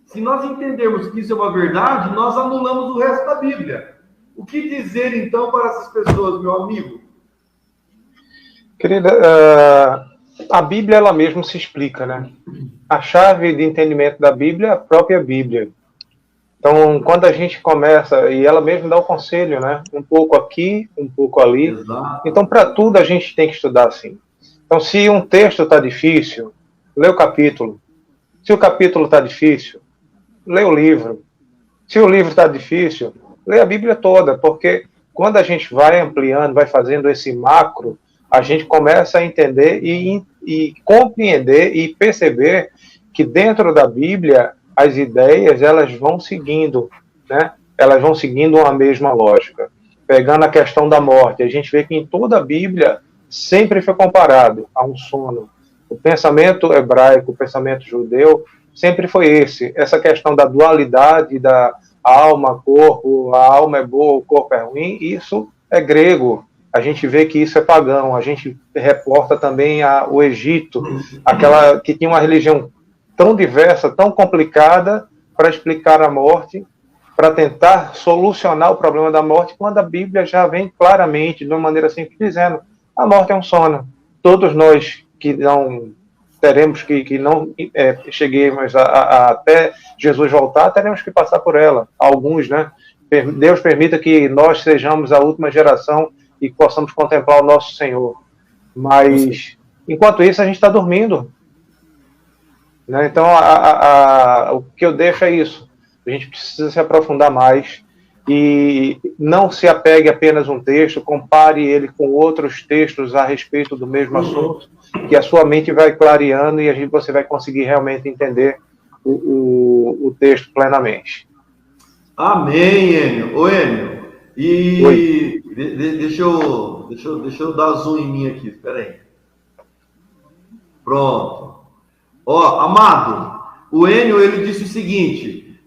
se nós entendermos que isso é uma verdade, nós anulamos o resto da Bíblia. O que dizer, então, para essas pessoas, meu amigo? Querida, a Bíblia, ela mesma se explica, né? A chave de entendimento da Bíblia é a própria Bíblia. Então, quando a gente começa, e ela mesma dá o conselho, né? Um pouco aqui, um pouco ali. Exato. Então, para tudo, a gente tem que estudar assim. Então, se um texto está difícil, lê o capítulo. Se o capítulo está difícil, lê o livro. Se o livro está difícil, lê a Bíblia toda, porque quando a gente vai ampliando, vai fazendo esse macro, a gente começa a entender e compreender e perceber que dentro da Bíblia as ideias elas vão seguindo, né? Elas vão seguindo uma mesma lógica. pegando a questão da morte, a gente vê que em toda a Bíblia sempre foi comparado a um sono. O pensamento hebraico, o pensamento judeu, sempre foi essa questão da dualidade da alma, corpo, a alma é boa, o corpo é ruim, isso é grego. A gente vê que isso é pagão. A gente reporta também o Egito, aquela que tinha uma religião tão diversa, tão complicada para explicar a morte, para tentar solucionar o problema da morte, quando a Bíblia já vem claramente, de uma maneira simples, dizendo: a morte é um sono. Todos nós que não teremos que não cheguemos até Jesus voltar, teremos que passar por ela. Alguns, né? Deus permita que nós sejamos a última geração e possamos contemplar o nosso Senhor. Mas, enquanto isso, a gente está dormindo. Né? Então, o que eu deixo é isso. A gente precisa se aprofundar mais e não se apegue apenas a um texto, compare ele com outros textos a respeito do mesmo assunto, que a sua mente vai clareando e você vai conseguir realmente entender o texto plenamente. Amém, Enio. Ô, Enio, e deixa eu dar zoom em mim aqui, espera aí. Pronto. Ó, amado, o Enio, ele disse o seguinte: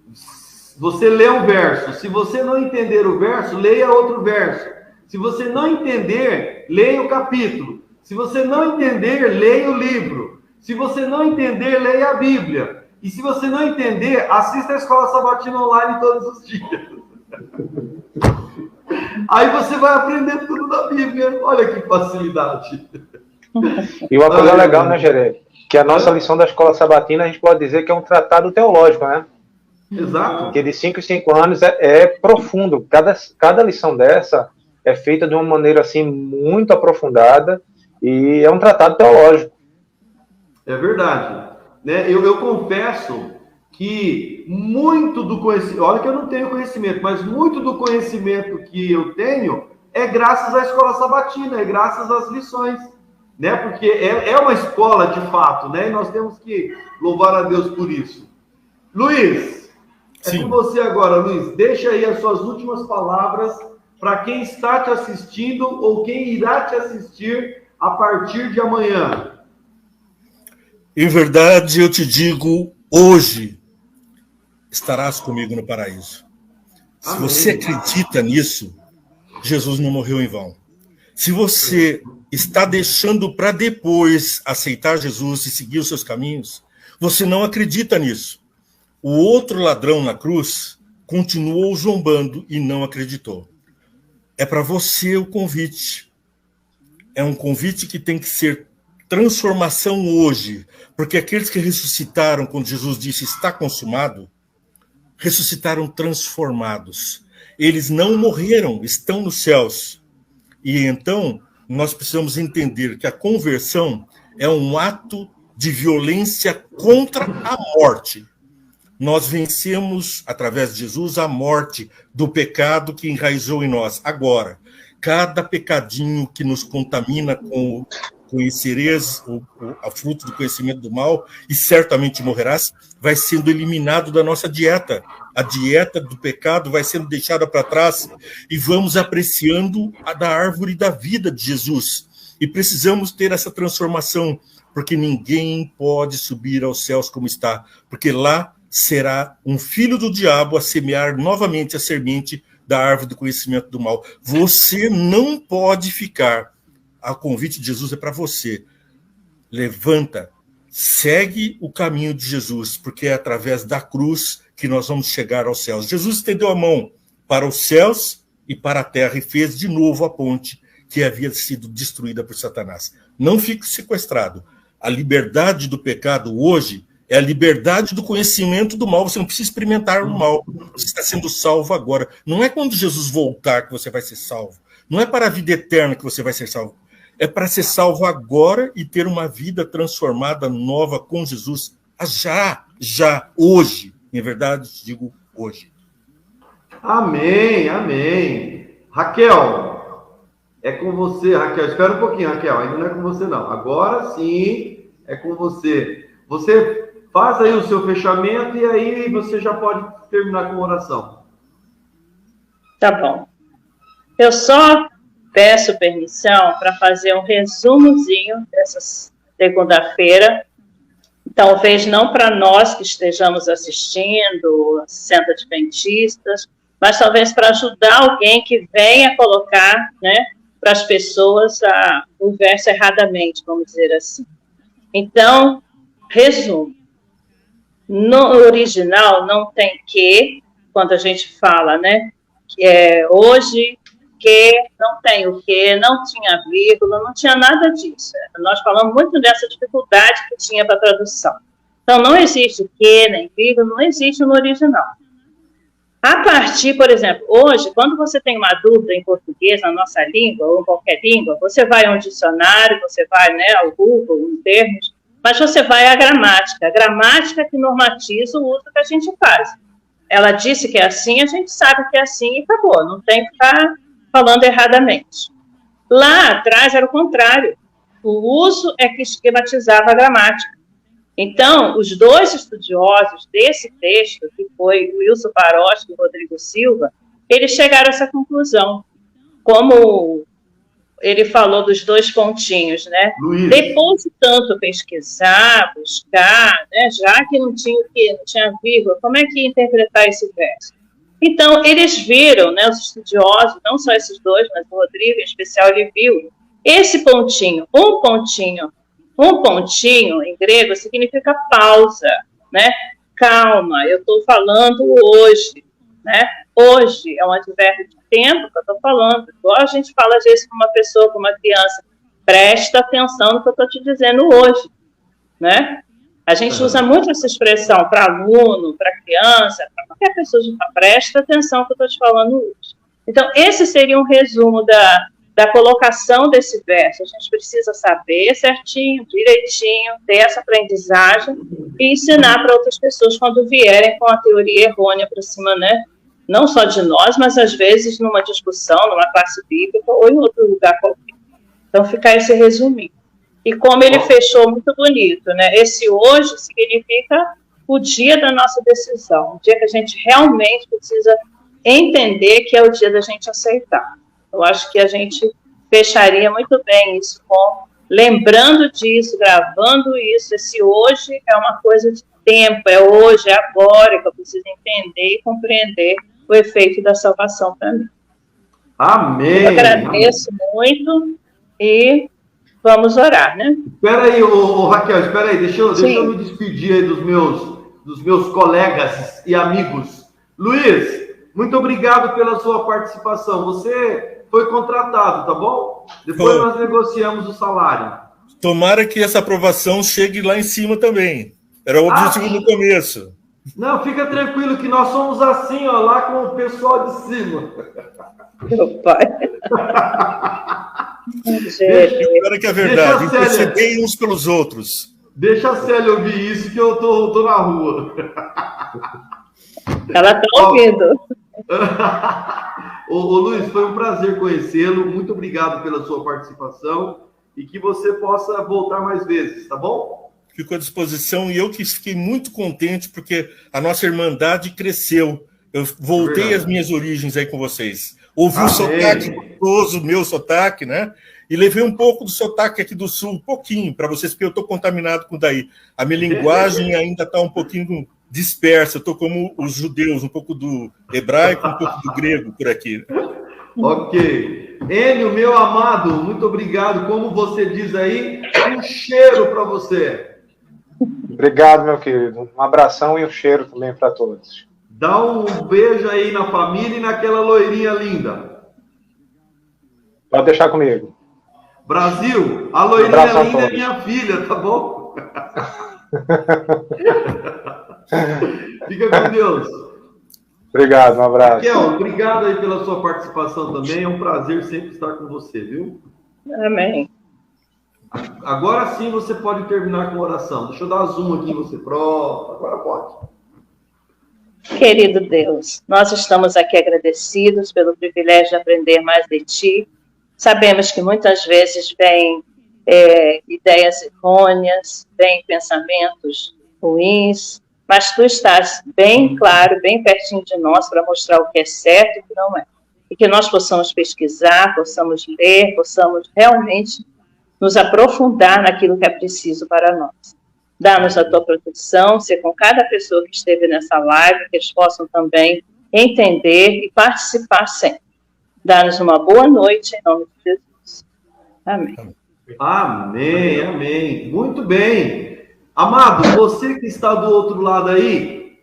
você lê um verso, se você não entender o verso, leia outro verso. Se você não entender, leia o capítulo. Se você não entender, leia o livro. Se você não entender, leia a Bíblia. E se você não entender, assista a Escola Sabatina Online todos os dias. Aí você vai aprender tudo da Bíblia. Olha que facilidade. E uma coisa legal, né, Gerê? Que a nossa lição da Escola Sabatina, a gente pode dizer que é um tratado teológico, né? Exato. Que de 5 em 5 anos é profundo. Cada lição dessa é feita de uma maneira assim muito aprofundada e é um tratado teológico. É verdade. Né? Eu confesso que muito do conhecimento, olha que eu não tenho conhecimento, mas muito do conhecimento que eu tenho é graças à Escola Sabatina, é graças às lições, né? Porque é uma escola de fato, né? E nós temos que louvar a Deus por isso. Luiz, Sim. com você agora, Luiz. Deixa aí as suas últimas palavras para quem está te assistindo ou quem irá te assistir a partir de amanhã. Em verdade, eu te digo, hoje estarás comigo no paraíso. Se Amém. você acredita nisso, Jesus não morreu em vão. Se você está deixando para depois aceitar Jesus e seguir os seus caminhos, você não acredita nisso. O outro ladrão na cruz continuou zombando e não acreditou. É para você o convite. É um convite que tem que ser transformação hoje, porque aqueles que ressuscitaram quando Jesus disse está consumado, ressuscitaram transformados. Eles não morreram, estão nos céus. E então nós precisamos entender que a conversão é um ato de violência contra a morte. Nós vencemos, através de Jesus, a morte do pecado que enraizou em nós. Agora, cada pecadinho que nos contamina com conhecereis a fruto do conhecimento do mal, e certamente morrerás, vai sendo eliminado da nossa dieta. A dieta do pecado vai sendo deixada para trás e vamos apreciando a da árvore da vida de Jesus. E precisamos ter essa transformação, porque ninguém pode subir aos céus como está, porque lá será um filho do diabo a semear novamente a semente da árvore do conhecimento do mal. Você não pode ficar. O convite de Jesus é para você. Levanta, segue o caminho de Jesus, porque é através da cruz que nós vamos chegar aos céus. Jesus estendeu a mão para os céus e para a terra e fez de novo a ponte que havia sido destruída por Satanás. Não fique sequestrado. A liberdade do pecado hoje é a liberdade do conhecimento do mal. Você não precisa experimentar o mal. Você está sendo salvo agora. Não é quando Jesus voltar que você vai ser salvo. Não é para a vida eterna que você vai ser salvo. É para ser salvo agora e ter uma vida transformada, nova com Jesus. Já, hoje. Em verdade, digo hoje. Amém, amém. Raquel, é com você, Raquel. Espera um pouquinho, Raquel. Ainda não é com você, não. Agora sim, é com você. Você faz aí o seu fechamento e aí você já pode terminar com oração. Tá bom. Eu só peço permissão para fazer um resumozinho dessa segunda-feira, talvez não para nós que estejamos assistindo, 60 adventistas, mas talvez para ajudar alguém que venha colocar, né, para as pessoas o verso erradamente, vamos dizer assim. Então, resumo. No original não tem que, quando a gente fala, né, que é hoje, que, não tem o que, não tinha vírgula, não tinha nada disso. Nós falamos muito dessa dificuldade que tinha para a tradução. Então, não existe que, nem vírgula, não existe no original. A partir, por exemplo, hoje, quando você tem uma dúvida em português, na nossa língua, ou em qualquer língua, você vai a um dicionário, você vai, né, ao Google, em termos, mas você vai à gramática. A gramática que normatiza o uso que a gente faz. Ela disse que é assim, a gente sabe que é assim e acabou. Não tem que ficar falando erradamente. Lá atrás era o contrário. O uso é que esquematizava a gramática. Então, os dois estudiosos desse texto, que foi Wilson Paroski e Rodrigo Silva, eles chegaram a essa conclusão. Como ele falou dos dois pontinhos, né? Luiz. Depois de tanto pesquisar, buscar, né, já que não tinha o quê, não tinha vírgula, como é que ia interpretar esse verso? Então, eles viram, né, os estudiosos, não só esses dois, mas o Rodrigo, em especial, ele viu esse pontinho, um pontinho em grego significa pausa, né? Calma, eu estou falando hoje, né? Hoje é um advérbio de tempo que eu estou falando. Igual a gente fala às vezes com uma pessoa, com uma criança, presta atenção no que eu estou te dizendo hoje, né? A gente usa muito essa expressão para aluno, para criança, para qualquer pessoa, presta atenção no que eu estou te falando hoje. Então, esse seria um resumo da colocação desse verso. A gente precisa saber certinho, direitinho, ter essa aprendizagem e ensinar para outras pessoas quando vierem com a teoria errônea para cima, né? Não só de nós, mas às vezes numa discussão, numa classe bíblica ou em outro lugar qualquer. Então, ficar esse resuminho. E como ele fechou muito bonito, né? Esse hoje significa o dia da nossa decisão, o dia que a gente realmente precisa entender que é o dia da gente aceitar. Eu acho que a gente fecharia muito bem isso lembrando disso, gravando isso. Esse hoje é uma coisa de tempo, é hoje, é agora que eu preciso entender e compreender o efeito da salvação para mim. Amém. Eu agradeço muito e vamos orar, né? Espera aí, Raquel, espera aí, deixa eu me despedir aí dos meus colegas e amigos. Luiz, muito obrigado pela sua participação. Você foi contratado, tá bom? Depois nós negociamos o salário. Tomara que essa aprovação chegue lá em cima também. Era o objetivo no começo. Não, fica tranquilo que nós somos assim, ó, lá com o pessoal de cima. Meu pai. Espero que é verdade. Intercedei uns pelos outros. Deixa a Célia ouvir isso que eu tô na rua. Ela está ouvindo. Ô, Luiz, foi um prazer conhecê-lo. Muito obrigado pela sua participação e que você possa voltar mais vezes, tá bom? Fico à disposição e eu que fiquei muito contente porque a nossa irmandade cresceu. Eu voltei às minhas origens aí com vocês. Ouvi o sotaque gostoso, o meu sotaque, né? E levei um pouco do sotaque aqui do Sul, um pouquinho, para vocês, porque eu estou contaminado com daí. A minha linguagem ainda está um pouquinho dispersa. Eu estou como os judeus, um pouco do hebraico, um pouco do grego por aqui. Ok. Enio, meu amado, muito obrigado. Como você diz aí, um cheiro para você. Obrigado, meu querido. Um abração e um cheiro também para todos. Dá um beijo aí na família e naquela loirinha linda. Pode deixar comigo. Brasil, a loirinha linda é minha filha, tá bom? Fica com Deus. Obrigado, um abraço. Raquel, obrigado aí pela sua participação também. É um prazer sempre estar com você, viu? Amém. Agora sim você pode terminar com a oração. Deixa eu dar zoom aqui em você. Pronto, agora pode. Querido Deus, nós estamos aqui agradecidos pelo privilégio de aprender mais de Ti. Sabemos que muitas vezes vêm ideias errôneas, vêm pensamentos ruins, mas Tu estás bem claro, bem pertinho de nós para mostrar o que é certo e o que não é. e que nós possamos pesquisar, possamos ler, possamos realmente nos aprofundar naquilo que é preciso para nós. Dá-nos a tua proteção, ser com cada pessoa que esteve nessa live, que eles possam também entender e participar sempre. Dá-nos uma boa noite, em nome de Jesus. Amém. Amém, amém. Muito bem. Amado, você que está do outro lado aí,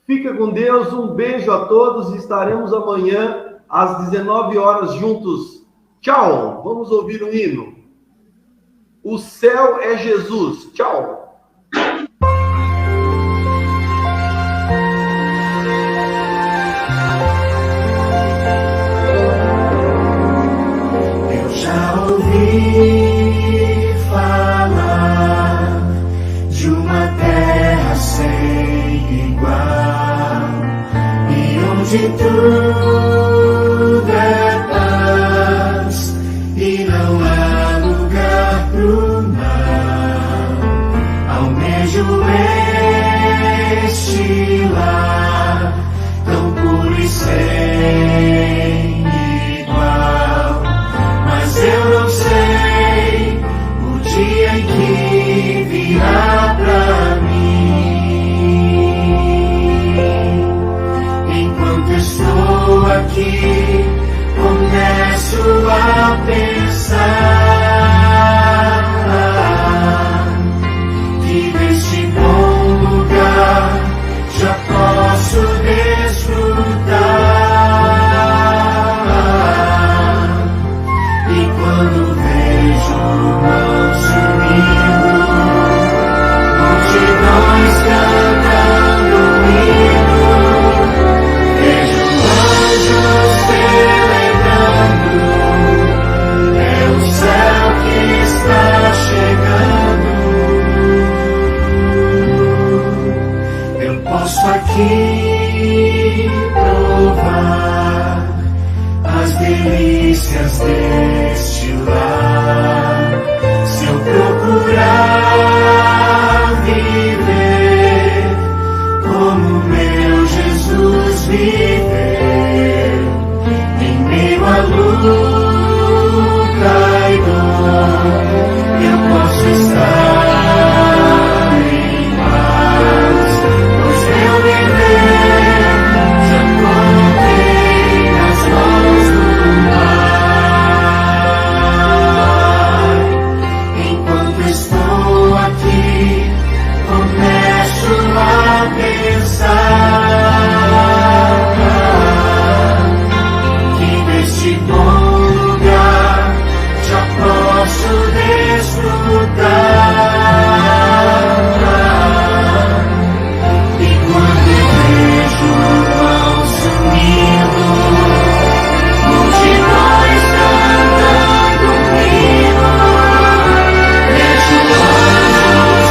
fica com Deus, um beijo a todos, estaremos amanhã às 19 horas juntos. Tchau, vamos ouvir um hino. O céu é Jesus. Tchau. Eu já ouvi falar de uma terra sem igual, e onde tudo é paz e não há lugar pro mal. Almejo este lar tão puro e sem igual, mas eu não sei o dia em que virá pra mim. Enquanto estou aqui, começo a pensar que deste bom lugar já posso desfrutar. E quando vejo manso hino, multidões cantando um hino, vejo anjos celebrando, é o céu que está chegando. Eu posso aqui provar as delícias deste lar, se eu procurar viver como meu Jesus viveu, em meio à luta e dor, eu posso estar em paz, pois meu viver já coloquei nas mãos do Pai. Enquanto estou aqui, começo a pensar que deste bom lugar já posso desfrutar. E quando vejo o manso hino, multidões cantando um hino, vejo anjos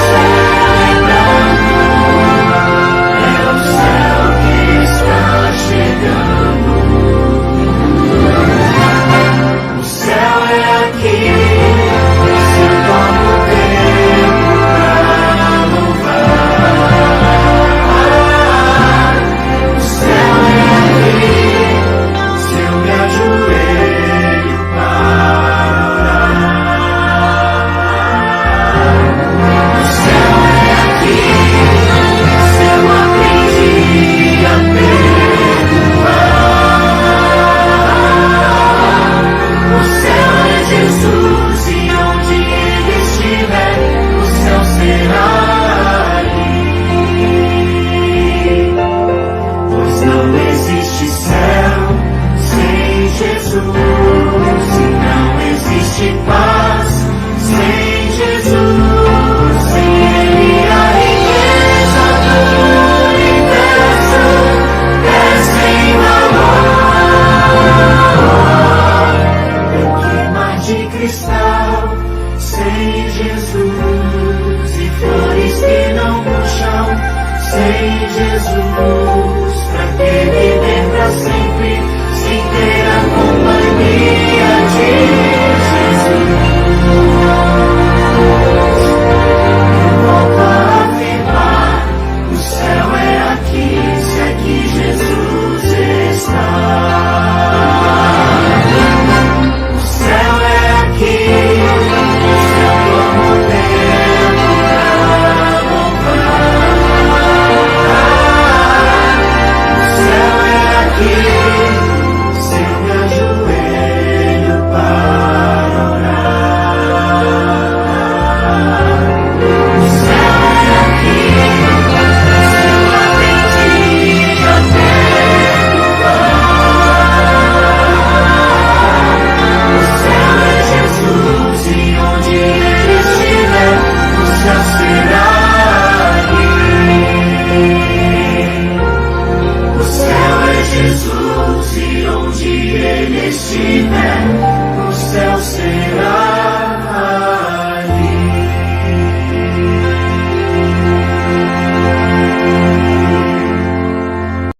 celebrando, é o céu que está chegando. O céu é aqui, se eu tomo tempo pra louvar. O céu é aqui, se eu me ajoelho para orar. O céu é aqui, se eu aprendi a perdoar. O céu é Jesus, e onde ele estiver, o céu será ali. Pois não existe céu sem Jesus, e não existe paz sem Jesus. Sem ele a riqueza do universo é sem valor. É que mar de cristal sem Jesus, e flores que não murcham sem Jesus.